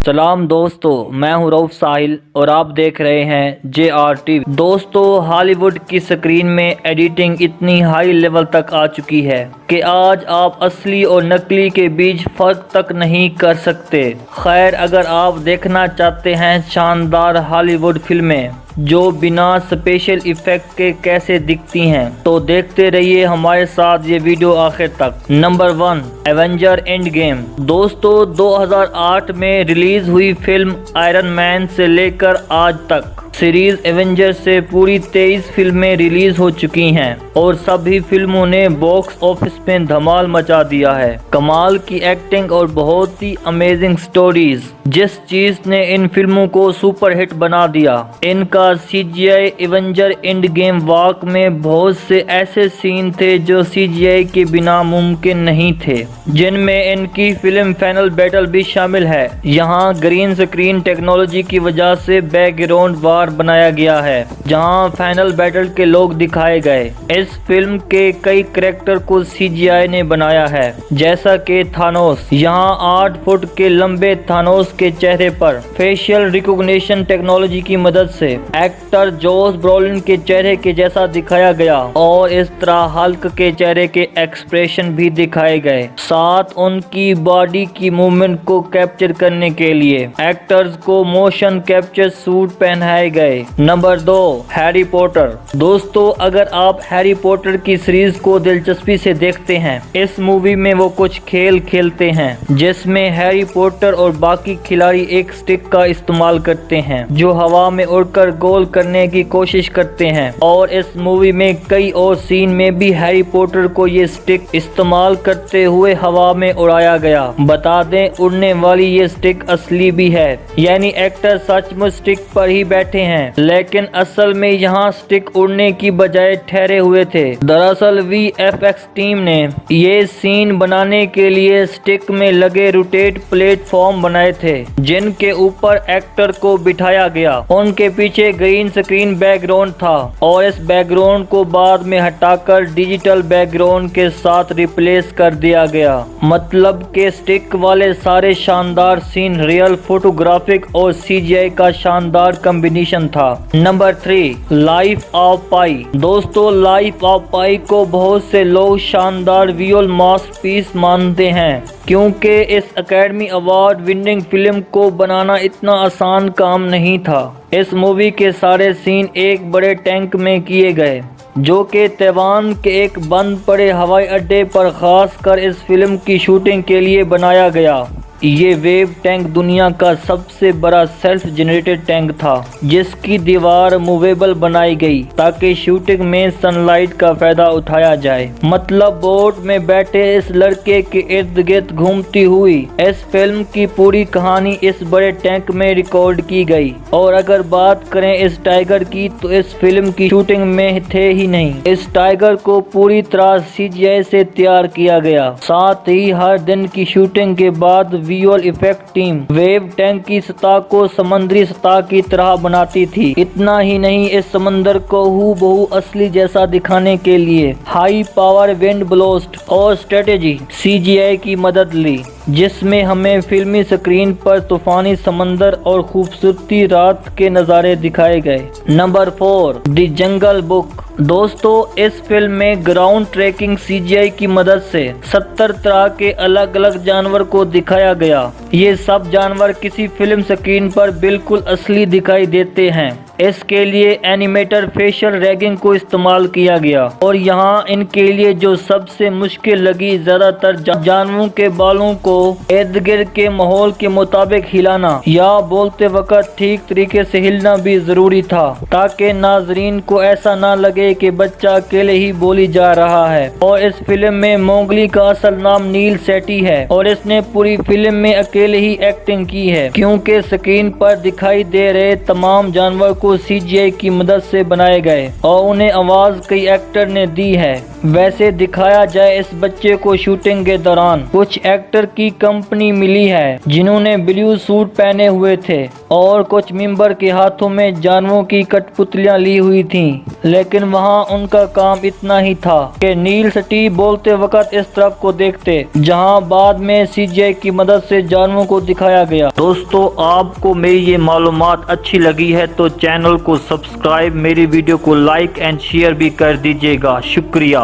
सलाम दोस्तों, मैं हूं रऊफ साहिल और आप देख रहे हैं JRTV। दोस्तों, हॉलीवुड की स्क्रीन में एडिटिंग इतनी हाई लेवल तक आ चुकी है कि आज आप असली और नकली के बीच फ़र्क तक नहीं कर सकते। खैर, अगर आप देखना चाहते हैं शानदार हॉलीवुड फिल्में जो बिना स्पेशल इफ़ेक्ट के कैसे दिखती हैं, तो देखते रहिए हमारे साथ ये वीडियो आखिर तक। Number 1, Avenger end game. दोस्तों, 2008 में रिलीज हुई फिल्म आयरन मैन से लेकर आज तक सीरीज एवेंजर से पूरी 23 फिल्में रिलीज हो चुकी हैं और सभी फिल्मों ने बॉक्स ऑफिस में धमाल मचा दिया है। कमाल की एक्टिंग और बहुत ही अमेजिंग स्टोरीज जिस चीज ने इन फिल्मों को सुपर हिट बना दिया। इनका CGI Avenger end game walk में बहुत से ऐसे सीन थे जो CGI के बिना मुमकिन नहीं थे, जिनमें इनकी फिल्म फाइनल बैटल भी शामिल है। यहाँ ग्रीन स्क्रीन टेक्नोलॉजी की वजह से बैकग्राउंड वार बनाया गया है जहाँ फाइनल बैटल के लोग दिखाए गए। इस फिल्म के कई कैरेक्टर को CGI ने बनाया है, जैसा कि थानोस। यहाँ 8 फुट के लंबे थानोस के चेहरे पर फेशियल रिकॉग्निशन टेक्नोलॉजी की मदद से एक्टर जोश ब्रोलिन के चेहरे के जैसा दिखाया गया और इस तरह हल्क के चेहरे के एक्सप्रेशन भी दिखाए गए। साथ उनकी बॉडी की मूवमेंट को कैप्चर करने के लिए एक्टर्स को मोशन कैप्चर सूट पहनाए गए। Number 2, Harry Potter. दोस्तों, अगर आप हैरी पॉटर की सीरीज को दिलचस्पी से देखते हैं, इस मूवी में वो कुछ खेल खेलते हैं जिसमें हैरी पॉटर और बाकी खिलाड़ी एक स्टिक का इस्तेमाल करते हैं जो हवा में उड़कर गोल करने की कोशिश करते हैं। और इस मूवी में कई और सीन में भी हैरी पॉटर को ये स्टिक इस्तेमाल करते हुए हवा में उड़ाया गया। बता दें, उड़ने वाली ये स्टिक असली भी है, यानी एक्टर सचमुच स्टिक पर ही बैठे हैं, लेकिन असल में यहाँ स्टिक उड़ने की बजाय ठहरे हुए थे। दरअसल VFX टीम ने ये सीन बनाने के लिए स्टिक में लगे रोटेट प्लेटफॉर्म बनाए थे जिनके ऊपर एक्टर को बिठाया गया। उनके पीछे ग्रीन स्क्रीन बैकग्राउंड था और इस बैकग्राउंड को बाद में हटाकर डिजिटल बैकग्राउंड के साथ रिप्लेस कर दिया गया। मतलब के स्टिक वाले सारे शानदार सीन रियल फोटोग्राफिक और CGI का शानदार कॉम्बिनेशन था। नंबर 3, लाइफ ऑफ पाई। दोस्तों, लाइफ ऑफ पाई को बहुत से लोग शानदार विजुअल मास्टरपीस मानते हैं क्योंकि इस एकेडमी अवार्ड विनिंग फिल्म को बनाना इतना आसान काम नहीं था। इस मूवी के सारे सीन एक बड़े टैंक में किए गए जो कि तैवान के एक बंद पड़े हवाई अड्डे पर खास कर इस फिल्म की शूटिंग के लिए बनाया गया। ये वेव टैंक दुनिया का सबसे बड़ा सेल्फ जनरेटेड टैंक था जिसकी दीवार मूवेबल बनाई गई ताकि शूटिंग में सनलाइट का फायदा उठाया जाए। मतलब बोट में बैठे इस लड़के के इर्द गिर्द घूमती हुई इस फिल्म की पूरी कहानी इस बड़े टैंक में रिकॉर्ड की गई। और अगर बात करें इस टाइगर की, तो इस फिल्म की शूटिंग में थे ही नहीं, इस टाइगर को पूरी तरह CGI से तैयार किया गया। साथ ही हर दिन की शूटिंग के बाद visual effect team wave tank की सतह को समुद्री सतह की तरह बनाती थी। इतना ही नहीं, इस समंदर को हूबहू असली जैसा दिखाने के लिए हाई पावर विंड ब्लास्ट और स्ट्रेटेजी CGI की मदद ली, जिसमें हमें फिल्मी स्क्रीन पर तूफानी समंदर और खूबसूरती रात के नज़ारे दिखाए गए। Number 4, the jungle book. दोस्तों, इस फिल्म में ग्राउंड ट्रैकिंग CGI की मदद से 70 तरह के अलग अलग जानवर को दिखाया गया। ये सब जानवर किसी फिल्म स्क्रीन पर बिल्कुल असली दिखाई देते हैं। इसके लिए एनिमेटर फेशियल रैगिंग को इस्तेमाल किया गया और यहाँ इनके लिए जो सबसे मुश्किल लगी, ज्यादातर जानवरों के बालों को इर्द गिर्द के माहौल के मुताबिक हिलाना या बोलते वक्त ठीक तरीके से हिलना भी जरूरी था ताकि नाजरीन को ऐसा ना लगे कि बच्चा अकेले ही बोली जा रहा है। और इस फिल्म में मोगली का असल नाम नील सेठी है और इसने पूरी फिल्म में अकेले ही एक्टिंग की है क्योंकि स्क्रीन पर दिखाई दे रहे तमाम जानवर को CGI की मदद से बनाए गए और उन्हें आवाज कई एक्टर ने दी है। वैसे दिखाया जाए, इस बच्चे को शूटिंग के दौरान कुछ एक्टर की कंपनी मिली है जिन्होंने ब्लू सूट पहने हुए थे और कुछ मेंबर के हाथों में जानवरों की कठपुतलियां ली हुई थीं, लेकिन वहां उनका काम इतना ही था कि नील स्टीव बोलते वक्त इस तरफ को देखते जहां बाद में सीजीआई की मदद से जानवरों को दिखाया गया। दोस्तों, आपको मेरी ये मालूमात अच्छी लगी है तो चैनल को सब्सक्राइब, मेरी वीडियो को लाइक एंड शेयर भी कर दीजिएगा। शुक्रिया।